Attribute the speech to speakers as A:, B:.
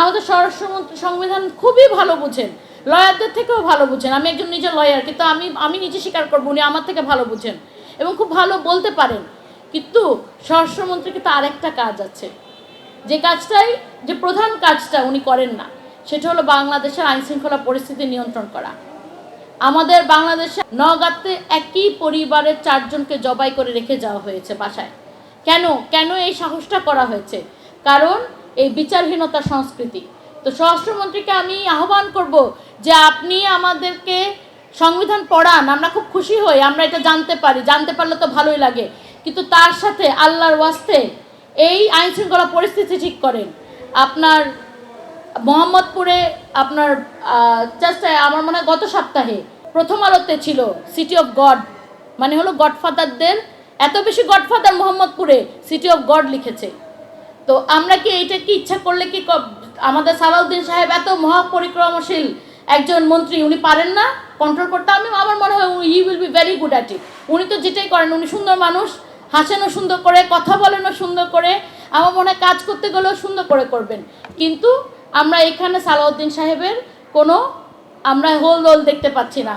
A: আমাদের স্বরাষ্ট্রমন্ত্রী সংবিধান খুবই ভালো বুঝেন, লয়ারদের থেকেও ভালো বুঝেন। আমি একজন নিজে লয়ার, কিন্তু আমি নিজে স্বীকার করবো উনি আমার থেকে ভালো বুঝেন এবং খুব ভালো বলতে পারেন। কিন্তু স্বরাষ্ট্রমন্ত্রীকে তো আরেকটা কাজ আছে, যে প্রধান কাজটা উনি করেন না, সেটা হলো বাংলাদেশের আইনশৃঙ্খলা পরিস্থিতি নিয়ন্ত্রণ করা। আমাদের বাংলাদেশে নওগাঁতে একই পরিবারের 4 জনকে জবাই করে রেখে যাওয়া হয়েছে বাসায়। কেন এই সাহসটা করা হয়েছে? কারণ এই বিচারহীনতা সংস্কৃতি। তো স্বরাষ্ট্রমন্ত্রীকে আমি আহ্বান করব যে আপনি আমাদেরকে সংবিধান পড়ান, আমরা খুব খুশি হই, আমরা এটা জানতে পারলে তো ভালোই লাগে, কিন্তু তার সাথে আল্লাহর ওয়াস্তে এই আইনশৃঙ্খলা পরিস্থিতি ঠিক করেন। আপনার মোহাম্মদপুরে আপনার জাস্ট আমার মনে হয় গত সপ্তাহে প্রথম আলোতে ছিল সিটি অফ গড, মানে হলো গডফাদারদের এত বেশি গডফাদার মোহাম্মদপুরে সিটি অফ গড লিখেছে। তো আমরা কি এইটা কি ইচ্ছা করলে কি আমাদের সালাউদ্দিন সাহেব এত মহাপরিক্রমশীল একজন মন্ত্রী, উনি পারেন না কন্ট্রোল করতে? আমার মনে হয় he will be very good at it. উনি তো যেটাই করেন, উনি সুন্দর মানুষ, হাসেনও সুন্দর করে, কথা বলেনও সুন্দর করে, আমার মনে হয় কাজ করতে গেলেও সুন্দর করে করবেন। কিন্তু আমরা এখানে সালাউদ্দিন সাহেবের কোনো আমরা হোল দেখতে পাচ্ছি না।